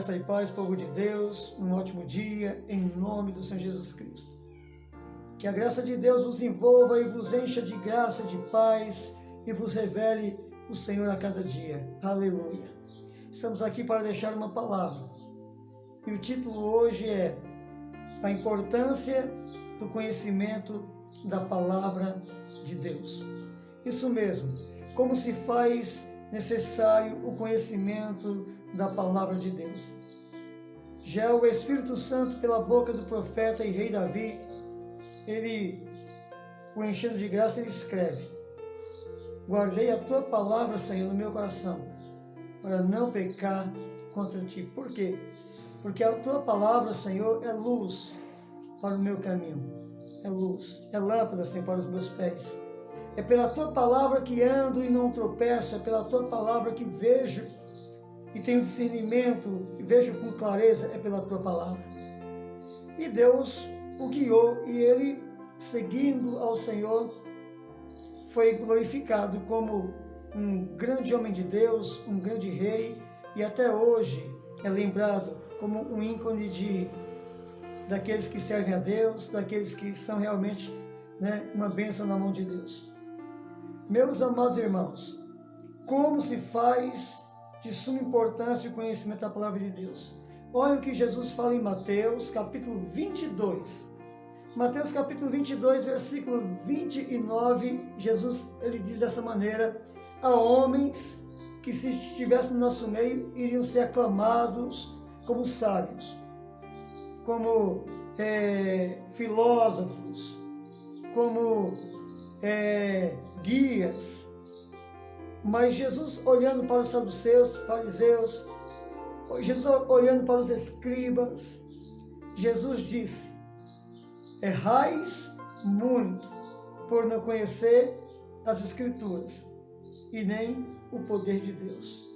Graça e paz, povo de Deus, um ótimo dia, em nome do Senhor Jesus Cristo. Que a graça de Deus vos envolva e vos encha de graça, de paz e vos revele o Senhor a cada dia. Aleluia. Estamos aqui para deixar uma palavra. E o título hoje é A Importância do Conhecimento da Palavra de Deus. Isso mesmo, como se faz necessário o conhecimento da Palavra de Deus. Já o Espírito Santo, pela boca do profeta e rei Davi, ele, o enchendo de graça, ele escreve: guardei a tua palavra, Senhor, no meu coração, para não pecar contra ti. Por quê? Porque a tua palavra, Senhor, é luz para o meu caminho, é luz, é lâmpada, Senhor, para os meus pés. É pela tua palavra que ando e não tropeço, é pela tua palavra que vejo e tenho discernimento e vejo com clareza, é pela tua palavra. E Deus o guiou e ele, seguindo ao Senhor, foi glorificado como um grande homem de Deus, um grande rei, e até hoje é lembrado como um ícone daqueles que servem a Deus, daqueles que são realmente uma bênção na mão de Deus. Meus amados irmãos, como se faz de suma importância o conhecimento da palavra de Deus? Olha o que Jesus fala em Mateus, capítulo 22. Mateus, capítulo 22, versículo 29, Jesus, ele diz dessa maneira: há homens que, se estivessem no nosso meio, iriam ser aclamados como sábios, como filósofos, como guias. Mas Jesus, olhando para os saduceus, fariseus, Jesus olhando para os escribas, Jesus disse: errais muito por não conhecer as Escrituras e nem o poder de Deus.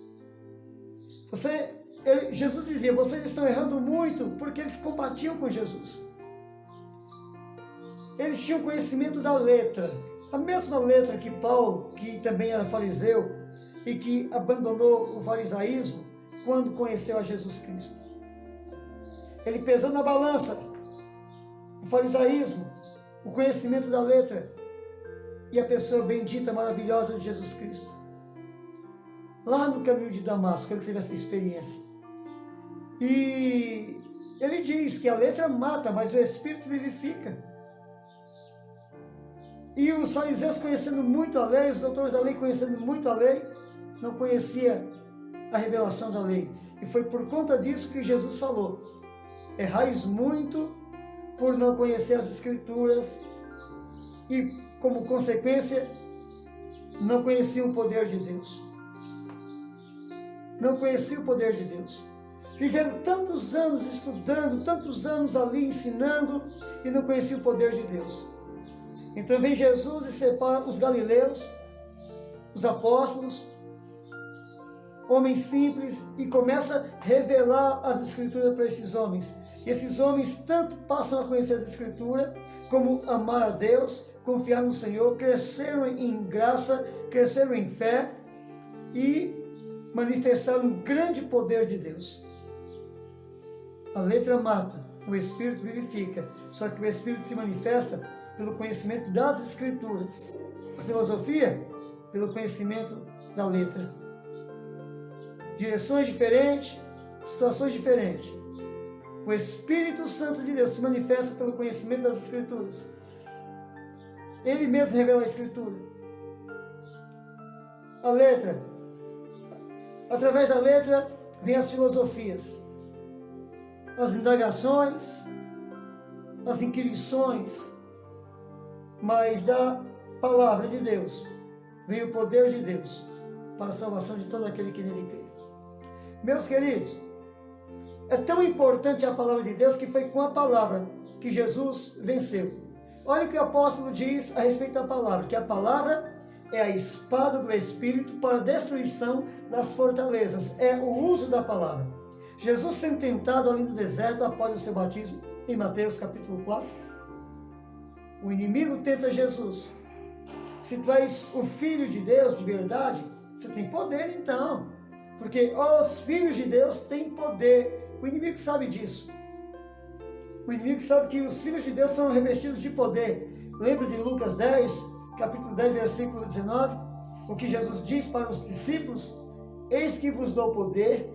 Jesus dizia: vocês estão errando muito porque eles combatiam com Jesus. Eles tinham conhecimento da letra, a mesma letra que Paulo, que também era fariseu e que abandonou o farisaísmo quando conheceu a Jesus Cristo. Ele pesou na balança o farisaísmo, o conhecimento da letra e a pessoa bendita, maravilhosa de Jesus Cristo. Lá no caminho de Damasco, ele teve essa experiência. E ele diz que a letra mata, mas o Espírito vivifica. E os fariseus, conhecendo muito a lei, os doutores da lei conhecendo muito a lei, não conhecia a revelação da lei. E foi por conta disso que Jesus falou: errais muito por não conhecer as Escrituras e, como consequência, não conheciam o poder de Deus. Não conheciam o poder de Deus. Viveram tantos anos estudando, tantos anos ali ensinando e não conheciam o poder de Deus. Então vem Jesus e separa os galileus, os apóstolos, homens simples, e começa a revelar as Escrituras para esses homens. E esses homens tanto passam a conhecer as Escrituras, como amar a Deus, confiar no Senhor, cresceram em graça, cresceram em fé e manifestaram um grande poder de Deus. A letra mata, o Espírito vivifica, só que o Espírito se manifesta pelo conhecimento das Escrituras. A filosofia, pelo conhecimento da letra. Direções diferentes, situações diferentes. O Espírito Santo de Deus se manifesta pelo conhecimento das Escrituras. Ele mesmo revela a Escritura. A letra. Através da letra vem as filosofias, as indagações, as inquirições. Mas da palavra de Deus vem o poder de Deus para a salvação de todo aquele que nele crê. Meus queridos, é tão importante a palavra de Deus que foi com a palavra que Jesus venceu. Olha o que o apóstolo diz a respeito da palavra: que a palavra é a espada do Espírito para a destruição das fortalezas. É o uso da palavra. Jesus sendo tentado ali no deserto após o seu batismo, em Mateus capítulo 4, o inimigo tenta Jesus: se tu és o Filho de Deus de verdade, você tem poder então. Porque os filhos de Deus têm poder O inimigo sabe disso. O inimigo sabe que os filhos de Deus são revestidos de poder. Lembra de Lucas 10, capítulo 10, versículo 19? O que Jesus diz para os discípulos: eis que vos dou poder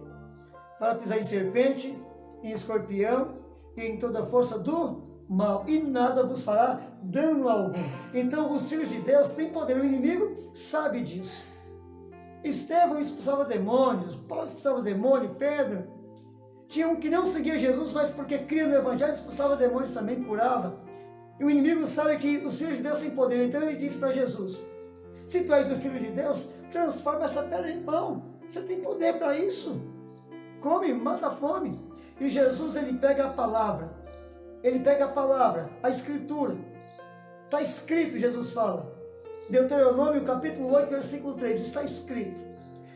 para pisar em serpente, em escorpião e em toda a força do mal, e nada vos fará dano algum. Então os filhos de Deus têm poder, o inimigo sabe disso. Estevão expulsava demônios, Paulo expulsava demônio, Pedro. Tinha um que não seguia Jesus, mas porque cria no Evangelho, expulsava demônios também, curava. E o inimigo sabe que os filhos de Deus têm poder, então ele diz para Jesus: se tu és o Filho de Deus, transforma essa pedra em pão. Você tem poder para isso. Come, mata a fome. E Jesus, ele pega a palavra. Ele pega a palavra, a Escritura. Está escrito, Jesus fala. Deuteronômio, capítulo 8, versículo 3. Está escrito: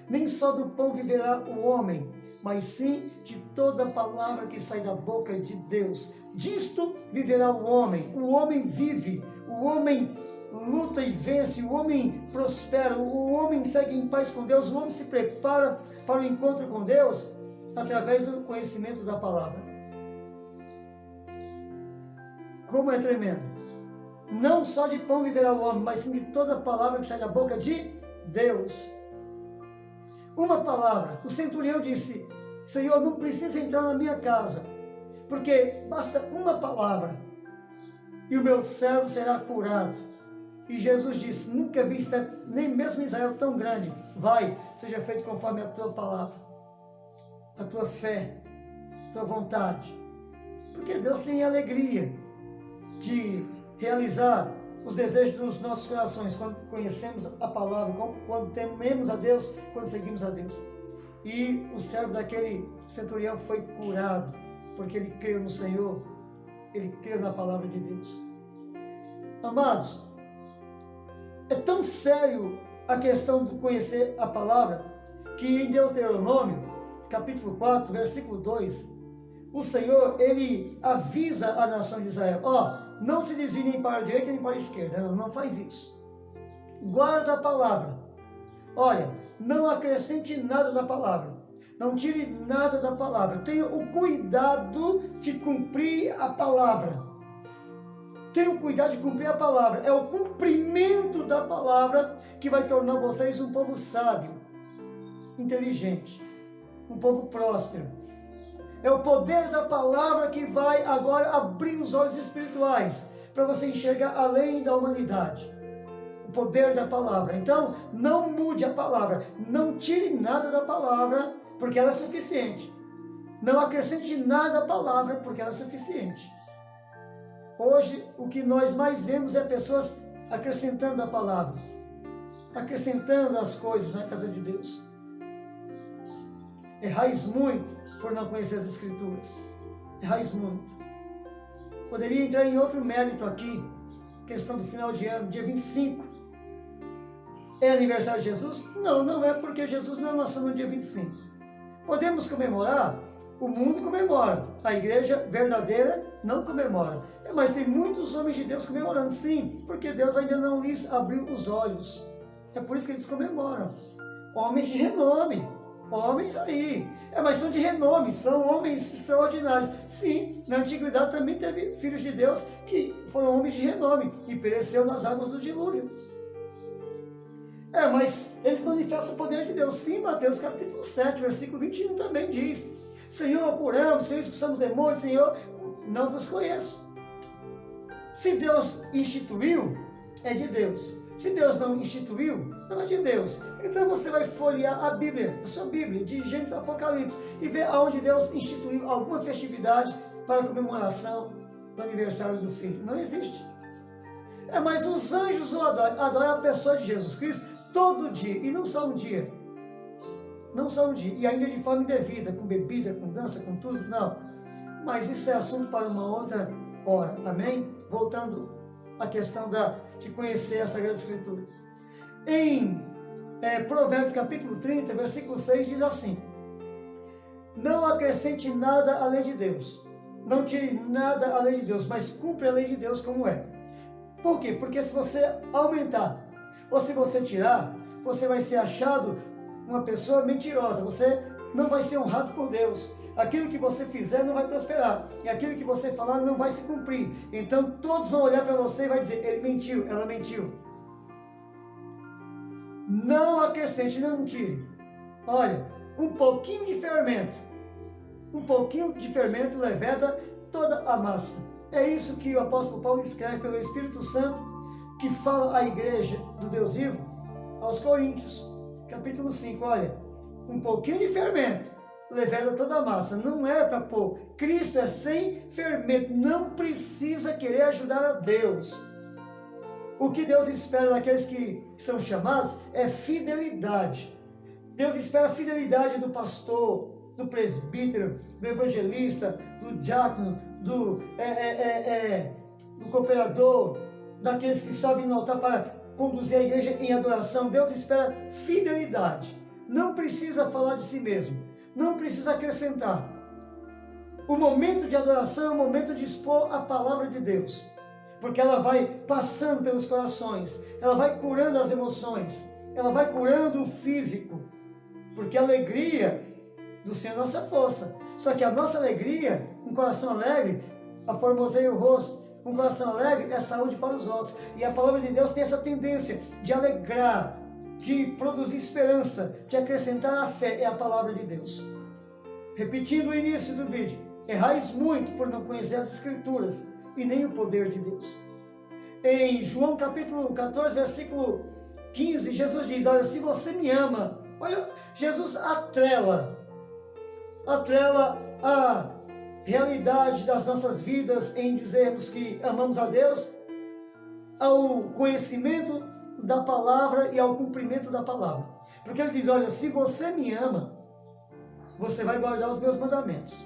nem só do pão viverá o homem, mas sim de toda a palavra que sai da boca de Deus. Disto viverá o homem. O homem vive, o homem luta e vence, o homem prospera, o homem segue em paz com Deus, o homem se prepara para o encontro com Deus através do conhecimento da palavra. Como é tremendo! Não só de pão viverá o homem, mas sim de toda a palavra que sai da boca de Deus. Uma palavra. O centurião disse: Senhor, não precisa entrar na minha casa, porque basta uma palavra e o meu servo será curado. E Jesus disse: nunca vi fé, nem mesmo em Israel, tão grande. Vai, seja feito conforme a tua palavra, a tua fé, a tua vontade. Porque Deus tem alegria de realizar os desejos dos nossos corações quando conhecemos a palavra, quando tememos a Deus, quando seguimos a Deus. E o servo daquele centurião foi curado, porque ele creu no Senhor, ele creu na palavra de Deus. Amados, é tão sério a questão de conhecer a palavra, que em Deuteronômio, capítulo 4, versículo 2, o Senhor, ele avisa a nação de Israel: não se desvie nem para a direita nem para a esquerda, não faz isso. Guarda a palavra. Olha, não acrescente nada da palavra, não tire nada da palavra. Tenha o cuidado de cumprir a palavra. Tenham cuidado de cumprir a palavra. É o cumprimento da palavra que vai tornar vocês um povo sábio, inteligente, um povo próspero. É o poder da palavra que vai agora abrir os olhos espirituais para você enxergar além da humanidade. O poder da palavra. Então, não mude a palavra. Não tire nada da palavra, porque ela é suficiente. Não acrescente nada à palavra, porque ela é suficiente. Hoje, o que nós mais vemos é pessoas acrescentando a palavra, acrescentando as coisas na casa de Deus. Errais muito por não conhecer as Escrituras. Errais muito. Poderia entrar em outro mérito aqui, questão do final de ano, dia 25. É aniversário de Jesus? Não, não é, porque Jesus não nasceu no dia 25. Podemos comemorar? O mundo comemora. A igreja verdadeira não comemora. Mas tem muitos homens de Deus comemorando, sim, porque Deus ainda não lhes abriu os olhos. É por isso que eles comemoram. Homens de renome. Homens aí. Mas são de renome, são homens extraordinários. Sim, na antiguidade também teve filhos de Deus que foram homens de renome e pereceu nas águas do dilúvio. Mas eles manifestam o poder de Deus. Sim, Mateus capítulo 7, versículo 21 também diz: Senhor, curamos, Senhor, expulsamos demônios, Senhor, não vos conheço. Se Deus instituiu, é de Deus. Se Deus não instituiu, não é de Deus. Então você vai folhear a Bíblia, a sua Bíblia, de Gênesis a Apocalipse, e ver aonde Deus instituiu alguma festividade para a comemoração do aniversário do Filho. Não existe. Mas os anjos o adoram a pessoa de Jesus Cristo todo dia, e não só um dia. Não só um dia, e ainda de forma indevida, com bebida, com dança, com tudo, não. Mas isso é assunto para uma outra hora, amém? Voltando à questão de conhecer a Sagrada Escritura. Em Provérbios capítulo 30, versículo 6, diz assim: não acrescente nada à lei de Deus, não tire nada à lei de Deus, mas cumpre a lei de Deus como é. Por quê? Porque se você aumentar, ou se você tirar, você vai ser achado uma pessoa mentirosa, você não vai ser honrado por Deus. aquilo que você fizer não vai prosperar, e aquilo que você falar não vai se cumprir. Então todos vão olhar para você e vai dizer, ele mentiu, ela mentiu. Não acrescente, não tire. Olha, um pouquinho de fermento leveda toda a massa. É isso que o apóstolo Paulo escreve pelo Espírito Santo, que fala à igreja do Deus vivo, aos Coríntios, capítulo 5. Olha, um pouquinho de fermento leveda toda a massa. Não é para pôr. Cristo é sem fermento. Não precisa querer ajudar a Deus. O que Deus espera daqueles que são chamados é fidelidade. Deus espera a fidelidade do pastor, do presbítero, do evangelista, do diácono, do cooperador, daqueles que sobem no altar para conduzir a igreja em adoração. Deus espera fidelidade. Não precisa falar de si mesmo. Não precisa acrescentar. O momento de adoração é o momento de expor a palavra de Deus. Porque ela vai passando pelos corações. Ela vai curando as emoções. Ela vai curando o físico. Porque a alegria do Senhor é a nossa força. Só que a nossa alegria, um coração alegre, aformoseia o rosto. Um coração alegre é saúde para os ossos. E a palavra de Deus tem essa tendência de alegrar, de produzir esperança, de acrescentar a fé. É a palavra de Deus. Repetindo o início do vídeo, errais muito por não conhecer as Escrituras e nem o poder de Deus. Em João capítulo 14, versículo 15, Jesus diz, olha, se você me ama, olha, Jesus atrela a realidade das nossas vidas em dizermos que amamos a Deus ao conhecimento da palavra e ao cumprimento da palavra. Porque ele diz, olha, se você me ama, você vai guardar os meus mandamentos.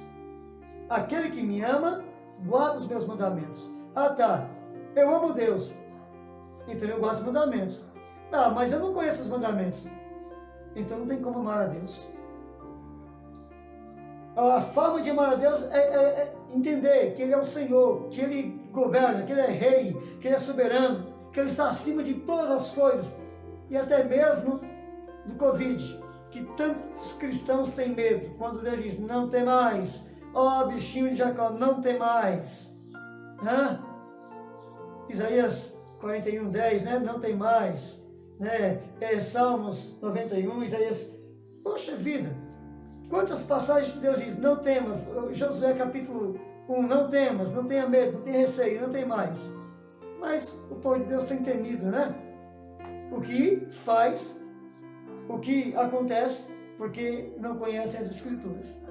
Aquele que me ama, guarda os meus mandamentos. Ah, tá, eu amo Deus, então eu guardo os mandamentos. Não, mas eu não conheço os mandamentos. Então não tem como amar a Deus. A forma de amar a Deus é entender que Ele é o Senhor, que Ele governa, que Ele é Rei, que Ele é soberano, que Ele está acima de todas as coisas, e até mesmo do Covid, que tantos cristãos têm medo, quando Deus diz, não tem mais, ó bichinho de Jacó, não tem mais. Isaías 41:10, né? Não tem mais. Né? Salmos 91, Isaías, poxa vida, quantas passagens Deus diz, não temas, Josué capítulo 1, não temas, não tenha medo, não tenha receio, não tem mais. Mas o povo de Deus tem temido, né? O que faz, o que acontece, porque não conhecem as Escrituras.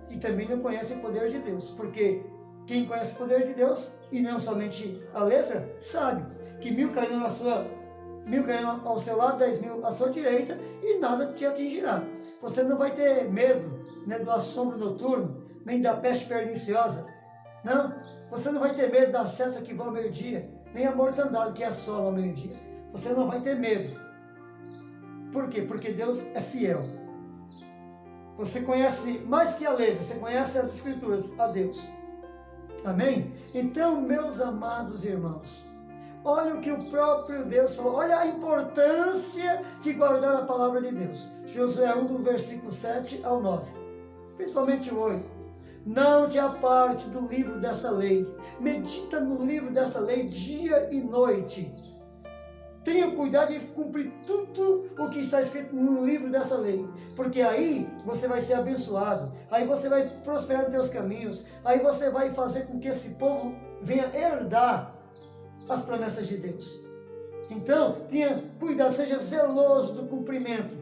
E também não conhecem o poder de Deus, porque quem conhece o poder de Deus, e não somente a letra, sabe que 1000 cairão ao seu lado, 10.000 à sua direita, e nada te atingirá. Você não vai ter medo, né, do assombro noturno, nem da peste perniciosa. Não, você não vai ter medo da seta que voa ao meio-dia, nem a mortandade que assola ao meio-dia. Você não vai ter medo. Por quê? Porque Deus é fiel. Você conhece mais que a letra, você conhece as Escrituras, a Deus. Amém? Então, meus amados irmãos, olha o que o próprio Deus falou. Olha a importância de guardar a palavra de Deus. Josué 1, do versículo 7 ao 9. Principalmente o 8. Não te aparte do livro desta lei. Medita no livro desta lei dia e noite. Tenha cuidado de cumprir tudo o que está escrito no livro dessa lei. Porque aí você vai ser abençoado. Aí você vai prosperar nos teus caminhos. Aí você vai fazer com que esse povo venha herdar as promessas de Deus. Então, tenha cuidado, seja zeloso do cumprimento.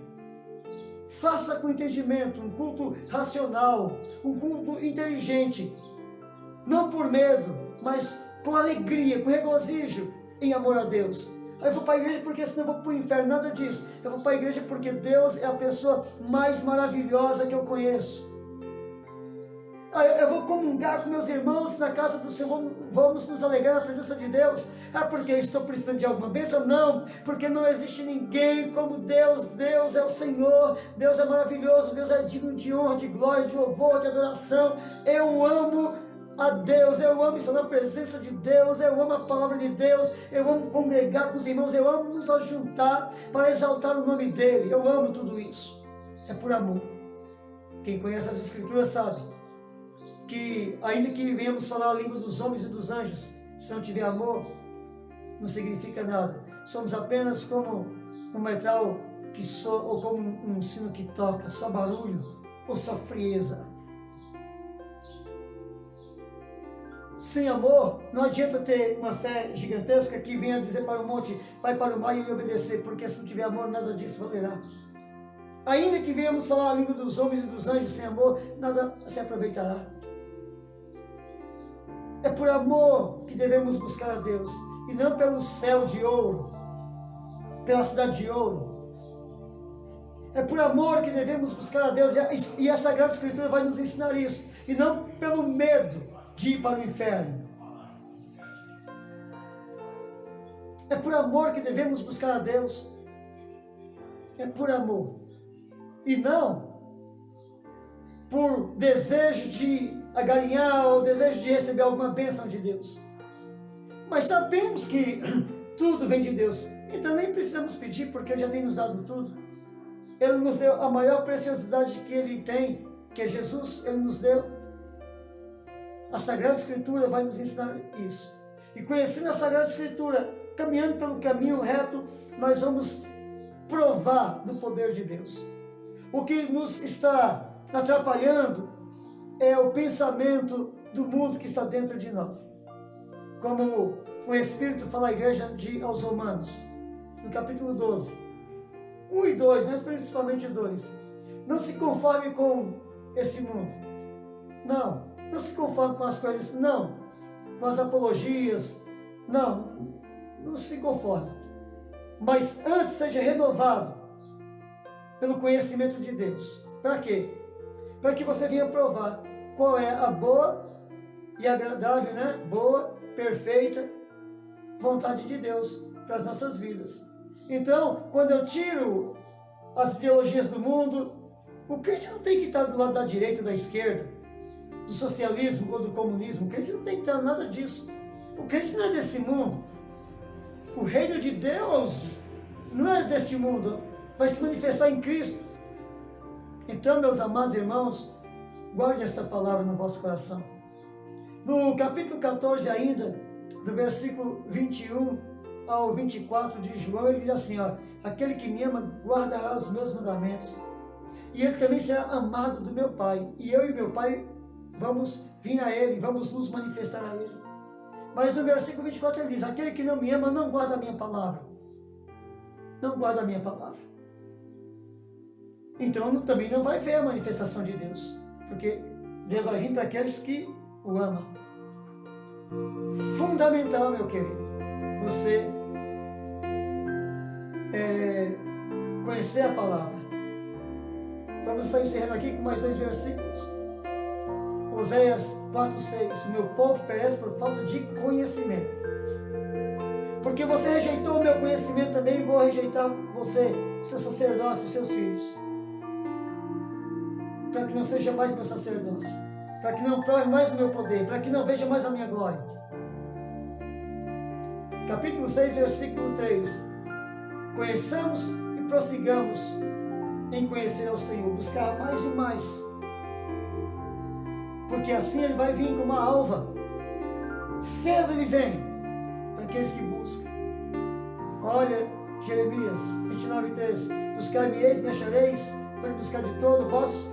Faça com entendimento, um culto racional, um culto inteligente. Não por medo, mas com alegria, com regozijo, em amor a Deus. Eu vou para a igreja porque senão eu vou para o inferno, nada disso. Eu vou para a igreja porque Deus é a pessoa mais maravilhosa que eu conheço. Eu vou comungar com meus irmãos na casa do Senhor, vamos nos alegrar na presença de Deus. Porque estou precisando de alguma bênção? Não, porque não existe ninguém como Deus. Deus é o Senhor, Deus é maravilhoso, Deus é digno de honra, de glória, de louvor, de adoração. Eu amo a Deus, eu amo estar na presença de Deus, eu amo a palavra de Deus, eu amo congregar com os irmãos, eu amo nos ajuntar para exaltar o nome dEle. Eu amo tudo isso, é por amor. Quem conhece as Escrituras sabe que ainda que venhamos falar a língua dos homens e dos anjos, se não tiver amor, não significa nada. Somos apenas como um metal que soa, ou como um sino que toca, só barulho ou só frieza. Sem amor, não adianta ter uma fé gigantesca que venha dizer para o monte, vai para o mar e obedecer, porque se não tiver amor, nada disso valerá. Ainda que venhamos falar a língua dos homens e dos anjos sem amor, nada se aproveitará. É por amor que devemos buscar a Deus, e não pelo céu de ouro, pela cidade de ouro. É por amor que devemos buscar a Deus, e a Sagrada Escritura vai nos ensinar isso, e não pelo medo de ir para o inferno. É por amor que devemos buscar a Deus. É por amor. E não por desejo de agarinhar ou desejo de receber alguma bênção de Deus. Mas sabemos que tudo vem de Deus. Então nem precisamos pedir, porque Ele já tem nos dado tudo. Ele nos deu a maior preciosidade que Ele tem, que é Jesus. Ele nos deu. A Sagrada Escritura vai nos ensinar isso. E conhecendo a Sagrada Escritura, caminhando pelo caminho reto, nós vamos provar do poder de Deus. O que nos está atrapalhando é o pensamento do mundo que está dentro de nós. Como o Espírito fala à igreja aos Romanos, no capítulo 12, 1 e 2, mas principalmente 2. Não se conforme com esse mundo. Não se conforme com as coisas, não. Com as apologias, não se conforme. Mas antes seja renovado pelo conhecimento de Deus. Para quê? Para que você venha provar qual é a boa e agradável, boa, perfeita vontade de Deus para as nossas vidas. Então, quando eu tiro as ideologias do mundo, o crente não tem que estar do lado da direita, da esquerda, do socialismo ou do comunismo. O crente não tem que estar nada disso. O crente não é desse mundo. O reino de Deus não é deste mundo. Vai se manifestar em Cristo. Então, meus amados irmãos, guarde esta palavra no vosso coração. No capítulo 14 ainda, do versículo 21 ao 24 de João, ele diz assim, aquele que me ama guardará os meus mandamentos, e ele também será amado do meu Pai, e eu e meu Pai vamos vir a ele, vamos nos manifestar a ele. Mas no versículo 24 ele diz, aquele que não me ama não guarda a minha palavra. Não guarda a minha palavra. Então também não vai ver a manifestação de Deus, porque Deus vai vir para aqueles que o amam. Fundamental, meu querido, você conhecer a palavra. Vamos estar encerrando aqui com mais 2 versículos. Oséias 4:6. O meu povo perece por falta de conhecimento. Porque você rejeitou o meu conhecimento, também vou rejeitar você, o seu sacerdócio, os seus filhos. Para que não seja mais meu sacerdócio. Para que não prove mais o meu poder. Para que não veja mais a minha glória. Capítulo 6, versículo 3. Conheçamos e prossigamos em conhecer ao Senhor. Buscar mais e mais. Porque assim ele vai vir como uma alva. Cedo ele vem para aqueles que buscam. Olha, Jeremias 29:3. Buscar-me-eis, me achareis, quando buscar de todo o vosso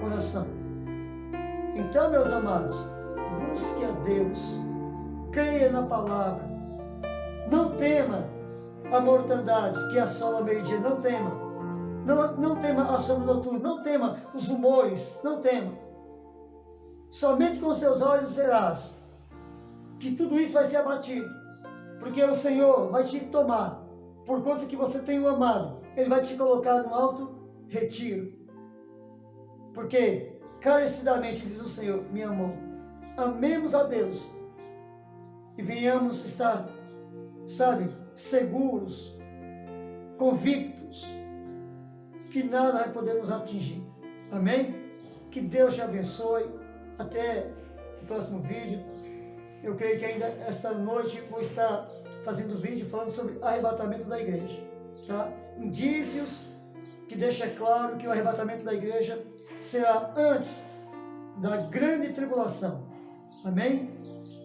coração. Então, meus amados, busque a Deus, creia na palavra, não tema a mortandade que assola o meio-dia, não tema. Não tema a sombra noturna, não tema os rumores, não tema. Somente com os teus olhos verás que tudo isso vai ser abatido, porque o Senhor vai te tomar, por conta que você tem o amado, Ele vai te colocar no alto retiro, porque carecidamente, diz o Senhor, me amou. Amemos a Deus e venhamos estar, seguros, convictos que nada vai poder nos atingir. Amém? Que Deus te abençoe. Até o próximo vídeo. Eu creio que ainda esta noite vou estar fazendo vídeo falando sobre arrebatamento da igreja, tá? Indícios que deixa claro que o arrebatamento da igreja será antes da grande tribulação. Amém?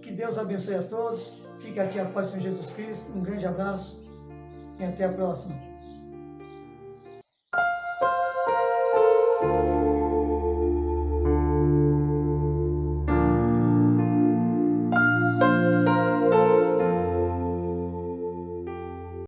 Que Deus abençoe a todos. Fica aqui a paz de Jesus Cristo. Um grande abraço e até a próxima.